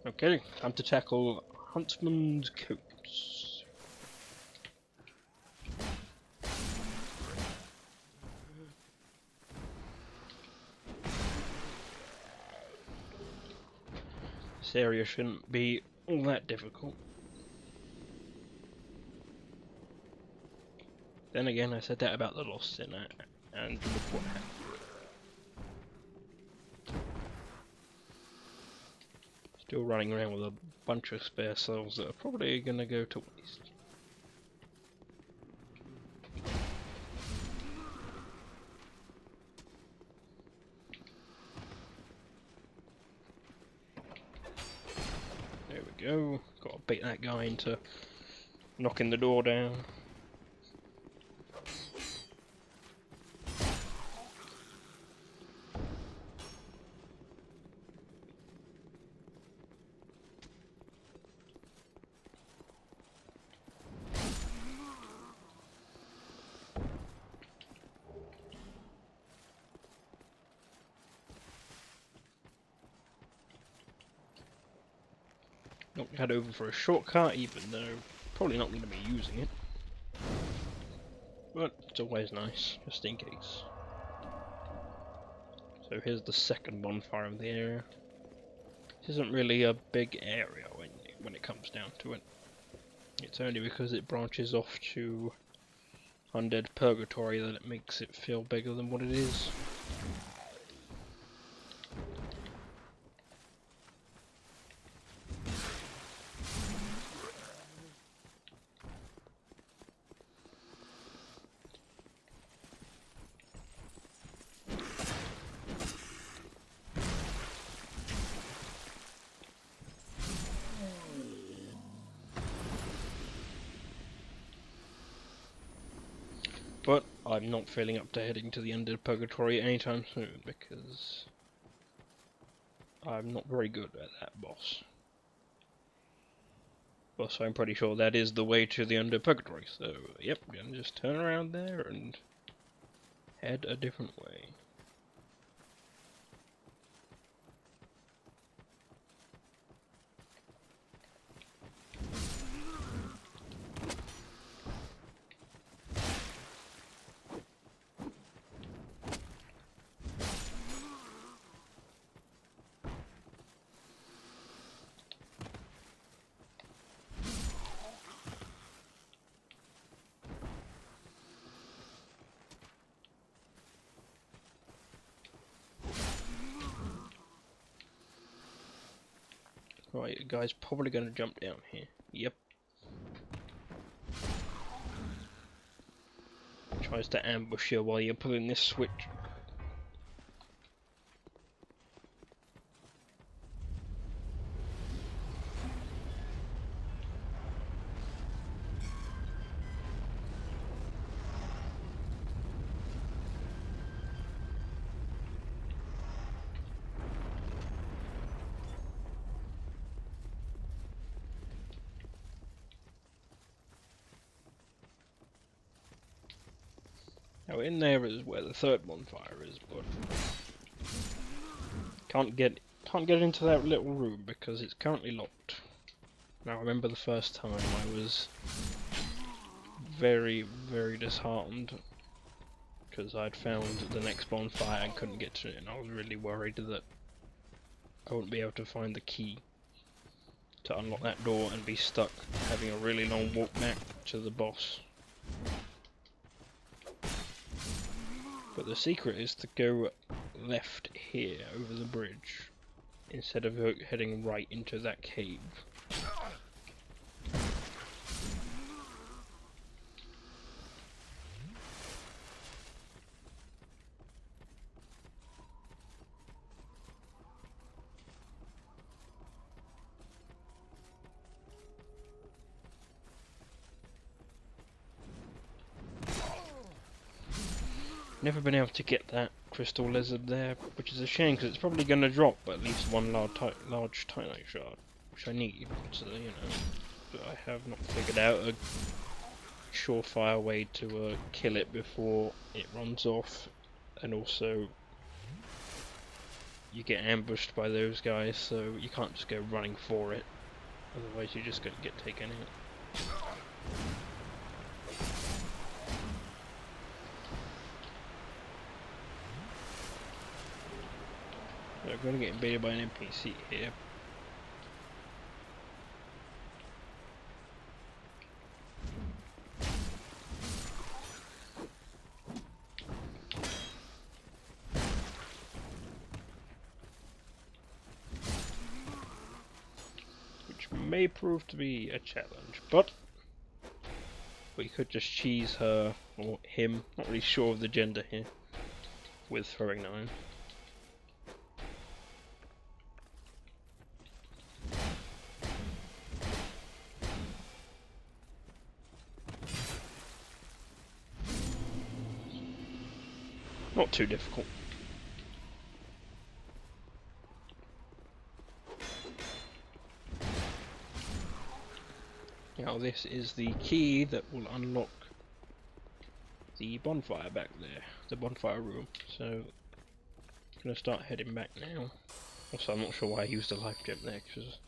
Okay, time to tackle Huntsman's Copse. This area shouldn't be all that difficult. Then again, I said that about the Lost Sinner, and look what happened. Still running around with a bunch of spare souls that are probably gonna go to waste. There we go. Gotta beat that guy into knocking the door down. Not head over for a shortcut, even though probably not going to be using it. But it's always nice, just in case. So here's the second bonfire of the area. This isn't really a big area when it comes down to it. It's only because it branches off to Undead Purgatory that it makes it feel bigger than what it is. But I'm not feeling up to heading to the Undead Purgatory anytime soon because I'm not very good at that boss. Well, so I'm pretty sure that is the way to the Undead Purgatory, so yep, I'm gonna just turn around there and head a different way. Right, the guy's probably going to jump down here. Yep. Tries to ambush you while you're pulling this switch. Now in there is where the third bonfire is, but can't get into that little room because it's currently locked. Now I remember the first time I was very, very disheartened because I'd found the next bonfire and couldn't get to it, and I was really worried that I wouldn't be able to find the key to unlock that door and be stuck having a really long walk back to the boss. But the secret is to go left here over the bridge instead of heading right into that cave. Never been able to get that crystal lizard there, which is a shame because it's probably going to drop at least one large titanite shard, which I need, so you know, but I have not figured out a surefire way to kill it before it runs off, and also you get ambushed by those guys, so you can't just go running for it. Otherwise you're just going to get taken out. We're going to get invaded by an NPC here. May prove to be a challenge, but we could just cheese her or him, not really sure of the gender here, with throwing knife. Not too difficult. Now this is the key that will unlock the bonfire back there, the bonfire room. So I'm going to start heading back now. Also, I'm not sure why I used a life gem there, because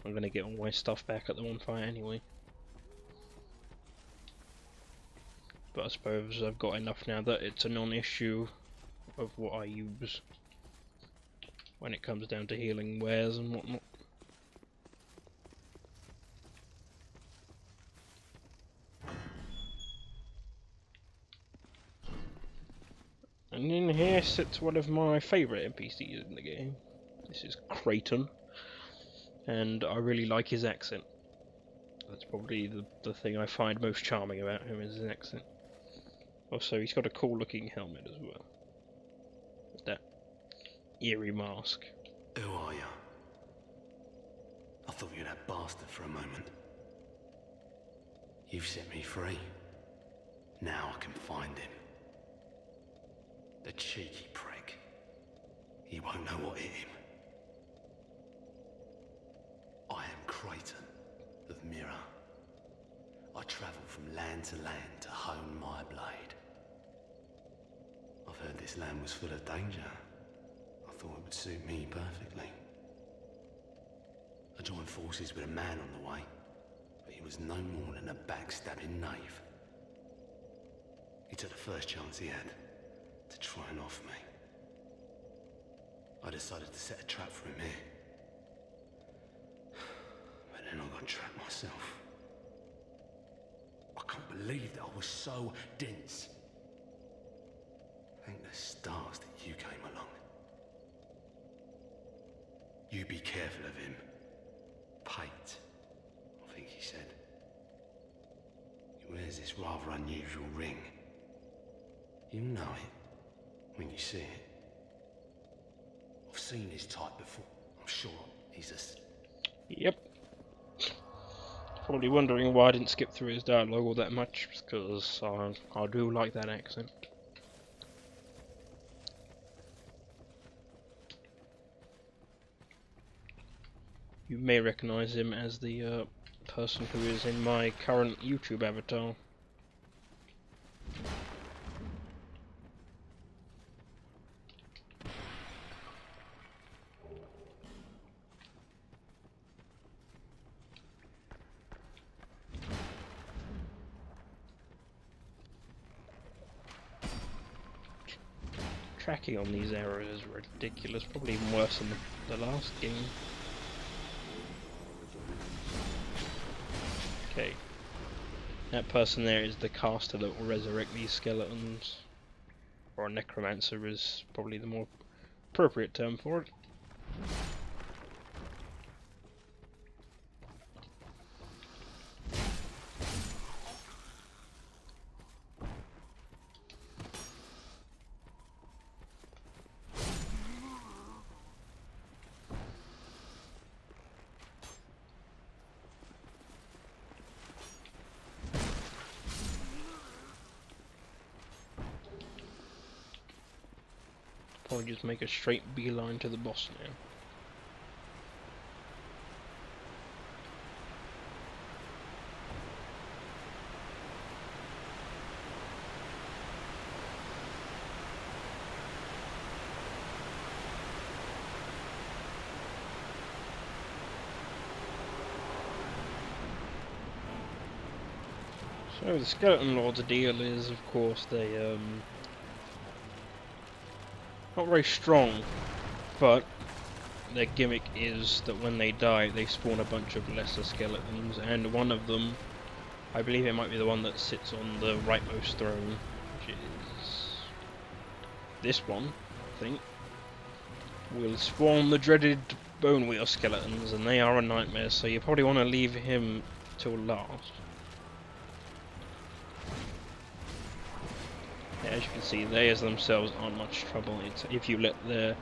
I'm going to get all my stuff back at the bonfire anyway. But I suppose I've got enough now that it's a non-issue of what I use when it comes down to healing wares and whatnot. And in here sits one of my favourite NPCs in the game. This is Creighton, and I really like his accent. That's probably the thing I find most charming about him, is his accent. Also, he's got a cool looking helmet as well. With that eerie mask. Who are you? I thought you were that bastard for a moment. You've set me free. Now I can find him. The cheeky prick. He won't know what hit him. I am Creighton of Mirror. I travel from land to land to hone my blade. I've heard this land was full of danger. I thought it would suit me perfectly. I joined forces with a man on the way, but he was no more than a backstabbing knave. He took the first chance he had to try and off me. I decided to set a trap for him here. But then I got trapped myself. I can't believe that I was so dense. Thank the stars that you came along. You be careful of him. Pate, I think he said. He wears this rather unusual ring. You'll know it when you see it. I've seen his type before. I'm sure he's a... Yep. Probably wondering why I didn't skip through his dialogue all that much, because I do like that accent. You may recognise him as the person who is in my current YouTube avatar. Tracking on these arrows is ridiculous, probably even worse than the last game. Okay, that person there is the caster that will resurrect these skeletons, or a necromancer is probably the more appropriate term for it. Probably just make a straight beeline to the boss now. So the Skeleton Lord's deal is, of course, they not very strong, but their gimmick is that when they die, they spawn a bunch of lesser skeletons, and one of them, I believe it might be the one that sits on the rightmost throne, which is this one, I think, will spawn the dreaded bone wheel skeletons, and they are a nightmare, so you probably want to leave him till last. Yeah, as you can see, they as themselves aren't much trouble. It's if you let their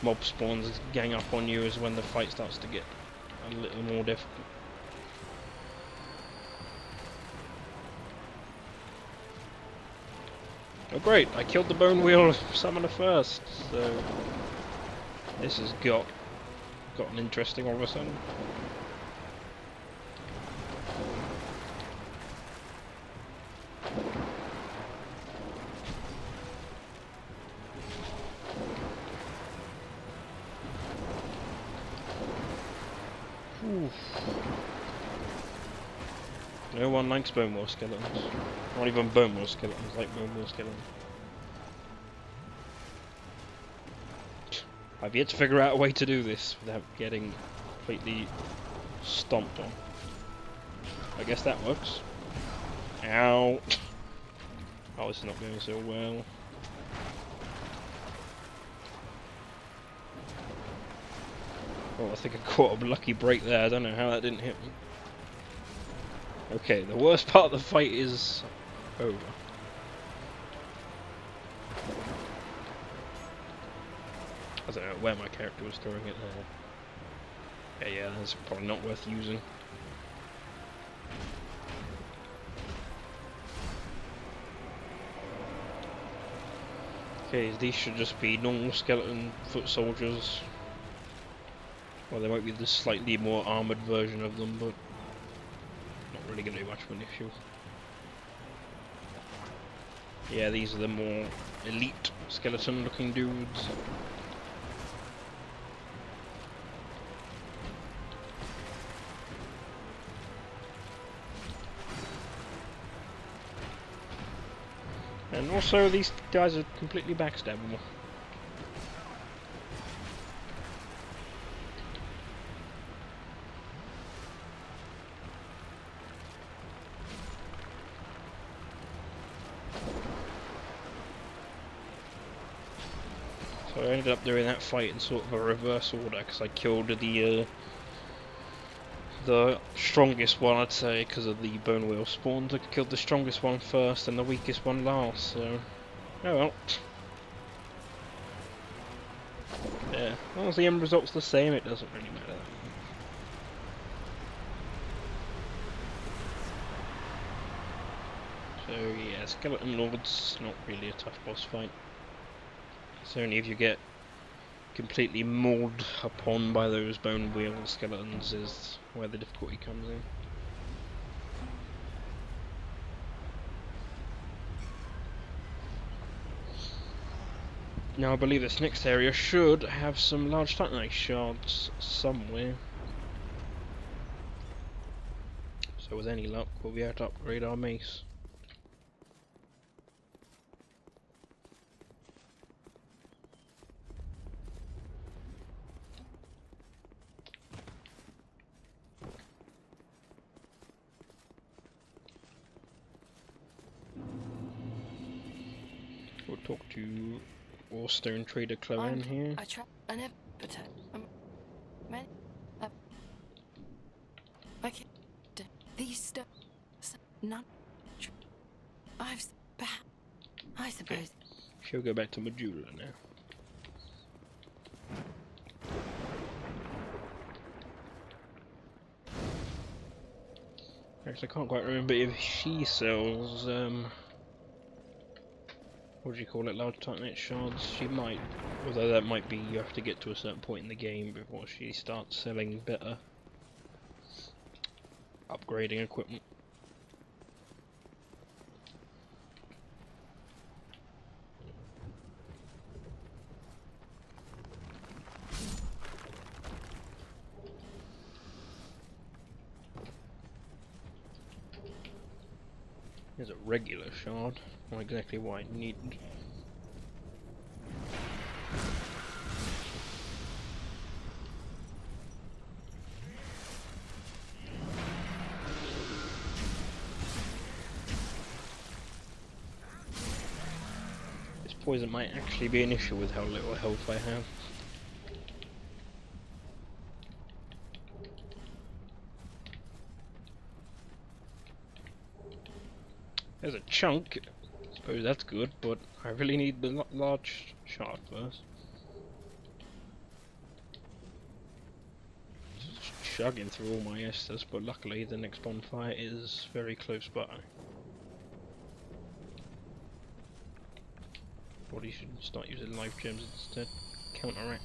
mob spawns gang up on you is when the fight starts to get a little more difficult. Oh great, I killed the bone wheel summoner first, so this has gotten interesting all of a sudden. Oof. No one likes bone wheel skeletons. Not even bone wheel skeletons like bone wheel skeletons. I've yet to figure out a way to do this without getting completely stomped on. I guess that works. Ow! Oh, this is not going so well. Oh, I think I caught a lucky break there. I don't know how that didn't hit me. Okay, the worst part of the fight is over. I don't know where my character was throwing it there. Yeah, that's probably not worth using. Okay, these should just be normal skeleton foot soldiers. Well, there might be the slightly more armoured version of them, but not really going to be much of an issue. Yeah, these are the more elite skeleton looking dudes. And also, these guys are completely backstabbable. So I ended up doing that fight in sort of a reverse order, because I killed the strongest one, I'd say, because of the bone wheel spawns. I killed the strongest one first and the weakest one last, so... Oh well. Yeah, as long as the end result's the same, it doesn't really matter that much. So yeah, Skeleton Lord's not really a tough boss fight. It's only if you get completely mauled upon by those bone wheel skeletons is where the difficulty comes in. Now I believe this next area should have some large titanite shards somewhere. So with any luck we'll be able to upgrade our mace. We'll talk to Warstone Trader Cloven here. I never, but many, okay, these stuff, none. I suppose. Okay. She'll go back to Majula now. Actually, I can't quite remember if she sells what do you call it, large titanite shards. She might, although that might be you have to get to a certain point in the game before she starts selling better upgrading equipment. There's a regular shard. Not exactly what I needed. This poison might actually be an issue with how little health I have. There's a chunk. I suppose that's good, but I really need the large shard first. Just chugging through all my Estus, but luckily the next bonfire is very close by. Probably should start using life gems instead. Counteract.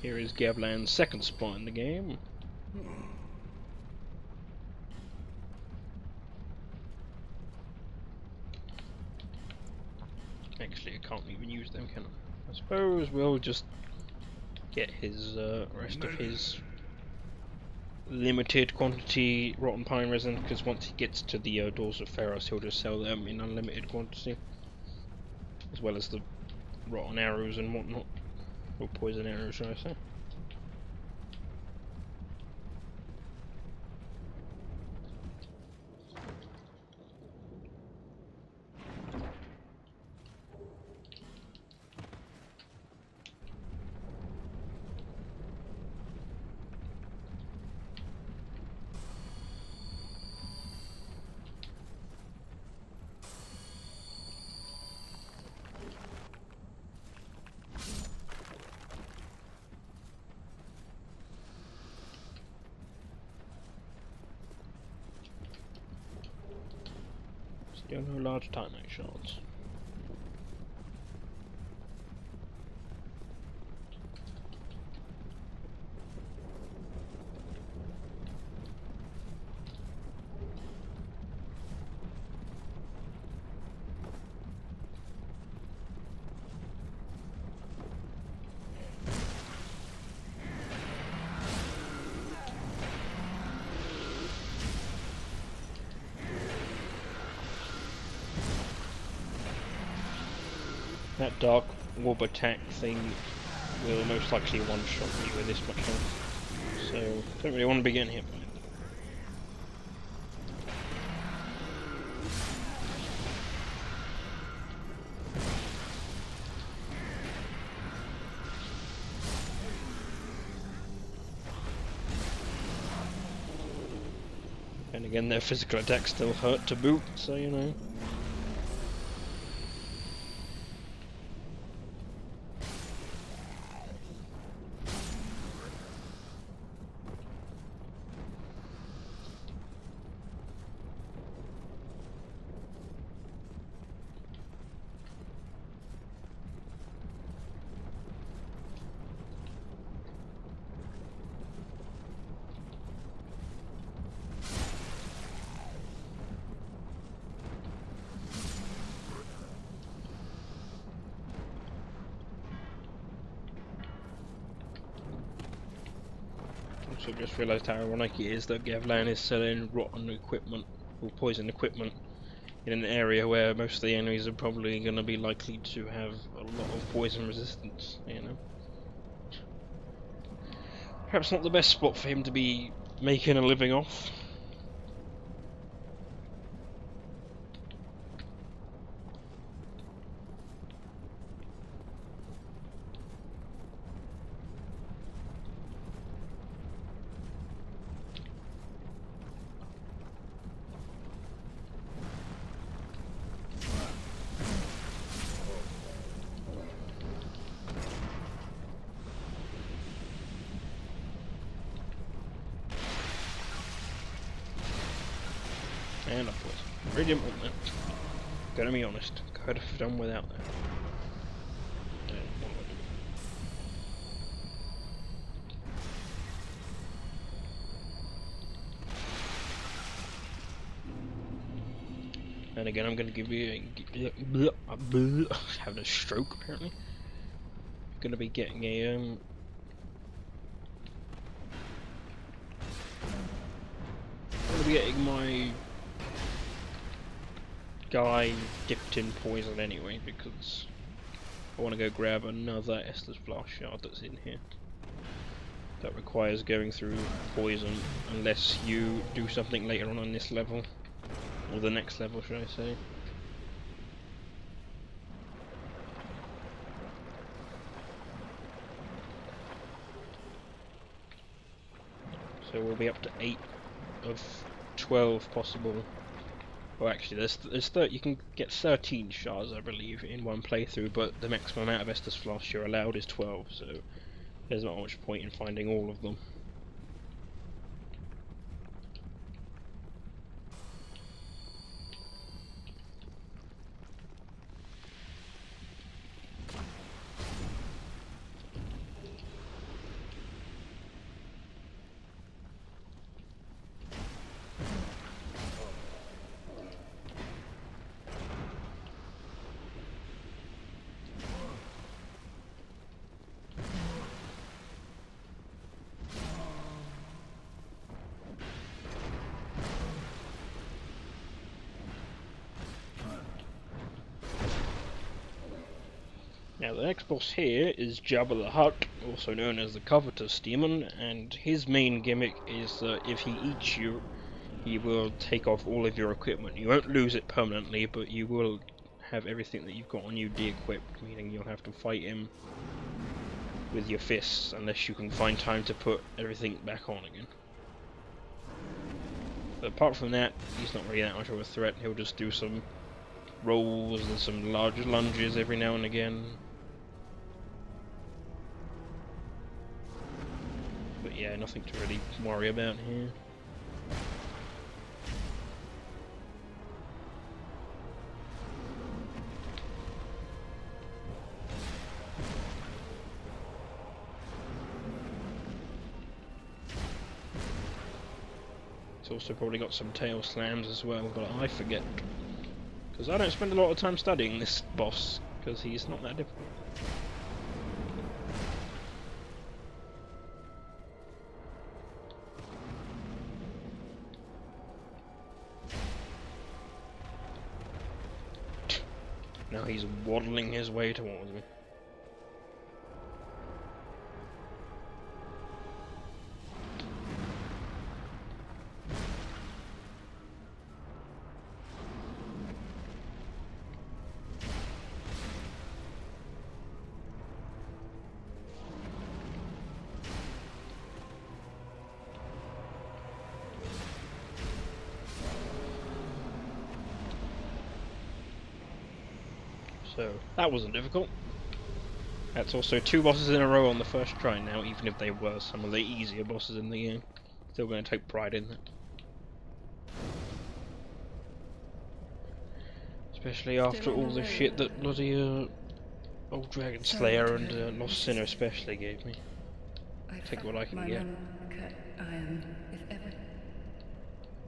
Here is Gavlan's second spot in the game. Actually, I can't even use them, can I? I suppose we'll just get his rest of his limited quantity rotten pine resin, because once he gets to the doors of Pharos, he'll just sell them in unlimited quantity, as well as the rotten arrows and whatnot. Or poison arrows, should I say. Still no large Titanite shards. That dark orb attack thing will most likely one-shot me with this much health, so don't really want to be getting hit by it. And again, their physical attacks still hurt to boot, so you know. Also just realised how ironic it is that Gavlan is selling rotten equipment or poison equipment in an area where most of the enemies are probably going to be likely to have a lot of poison resistance, you know. Perhaps not the best spot for him to be making a living off. And upwards. Really important. Gotta be honest. Could have done without that. And again, I'm going to give you having a stroke apparently. Going to be getting a going to be getting my guy dipped in poison anyway because I want to go grab another Estus Flask shard that's in here. That requires going through poison unless you do something later on this level. Or the next level, should I say. So we'll be up to 8 of 12 possible. Well, actually, you can get 13 shards, I believe, in one playthrough, but the maximum amount of Estus Flask you're allowed is 12, so there's not much point in finding all of them. Now the next boss here is Jabba the Hutt, also known as the Covetous Demon, and his main gimmick is that if he eats you, he will take off all of your equipment. You won't lose it permanently, but you will have everything that you've got on you de-equipped, meaning you'll have to fight him with your fists, unless you can find time to put everything back on again. But apart from that, he's not really that much of a threat. He'll just do some rolls and some large lunges every now and again. But yeah, nothing to really worry about here. It's also probably got some tail slams as well, but I forget. Because I don't spend a lot of time studying this boss, because he's not that difficult. Now he's waddling his way towards me. So, that wasn't difficult. That's also 2 bosses in a row on the first try now, even if they were some of the easier bosses in the game. Still going to take pride in that. Especially after all the shit that bloody old Dragon Slayer and Lost Sinner especially gave me. Take what I can get. If ever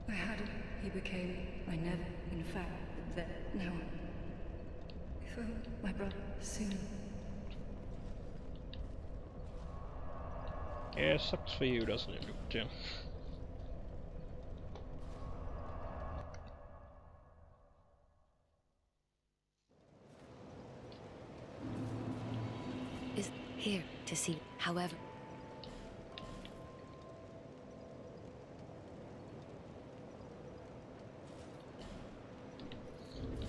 I had it, he became. I never, in fact, that now. If my brother soon. Yeah, sucks for you, doesn't it, Jim? Is here to see, however.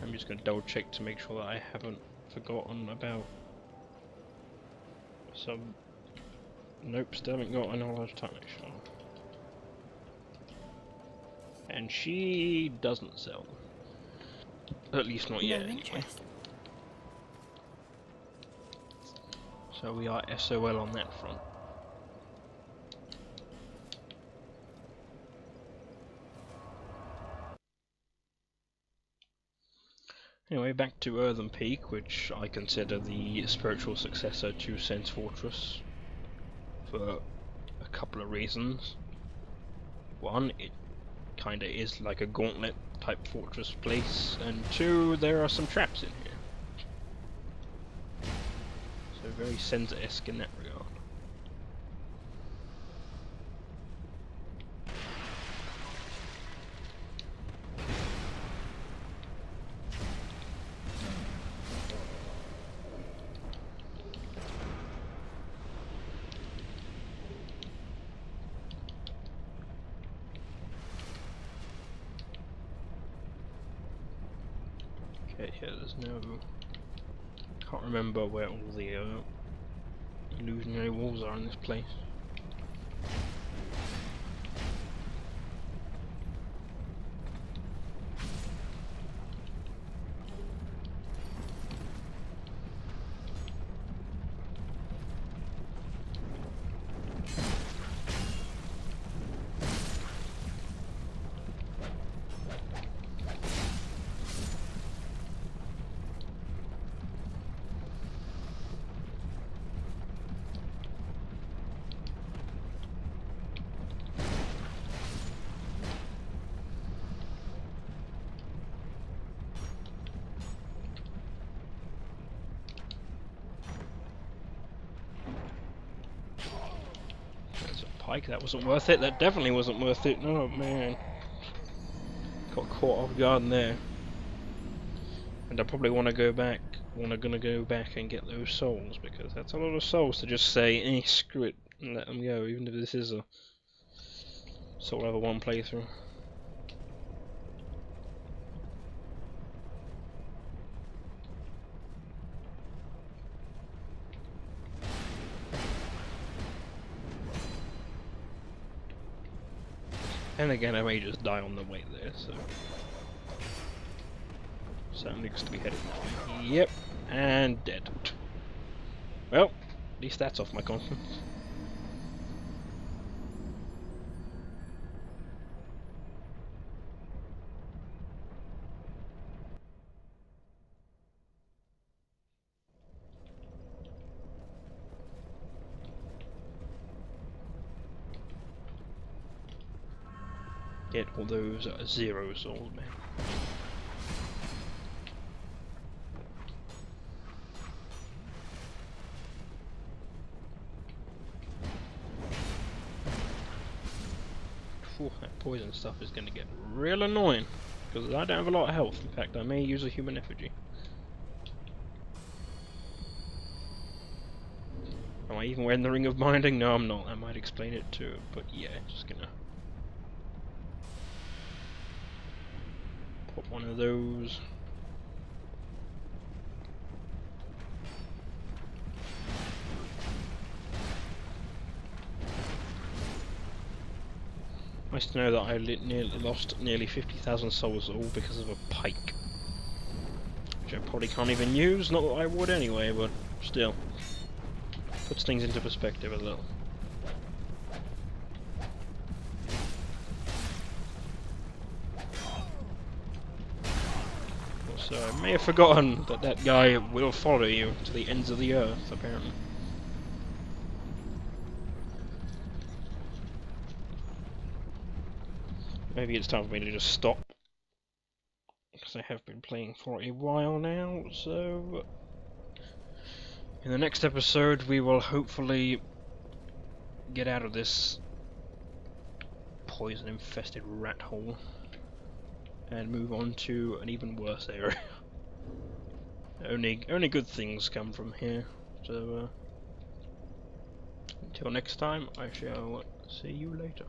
I'm just going to double check to make sure that I haven't forgotten about some. Nope, still haven't got a knowledge tarnish on. And she doesn't sell them. At least not yet, anyway. So we are SOL on that front. Anyway, back to Earthen Peak, which I consider the spiritual successor to Sense Fortress for a couple of reasons. One, it kinda is like a gauntlet type fortress place, and 2, there are some traps in here. So very Senza-esque in that regard. Okay, yeah, there's no... Can't remember where all the illusionary walls are in this place. Pike, that wasn't worth it. That definitely wasn't worth it. Oh man, got caught off guard in there. And I probably want to go back. Gonna go back and get those souls, because that's a lot of souls to just say, eh, screw it, and let them go. Even if this is a Soul Level 1 playthrough. And again, I may just die on the way there, so... Certainly looks to be headed that way. Yep, and dead. Well, at least that's off my conscience. Get all those 0 souls, man. Whew, that poison stuff is going to get real annoying, because I don't have a lot of health. In fact, I may use a human effigy. Am I even wearing the Ring of Binding? No, I'm not. I might explain it too, but yeah, just gonna put one of those. Nice to know that I lost nearly 50,000 souls all because of a pike. Which I probably can't even use, not that I would anyway, but still. Puts things into perspective a little. Also, I may have forgotten that that guy will follow you to the ends of the earth, apparently. Maybe it's time for me to just stop, because I have been playing for a while now, so... In the next episode we will hopefully get out of this poison-infested rat hole and move on to an even worse area. Only good things come from here, so until next time, I shall see you later.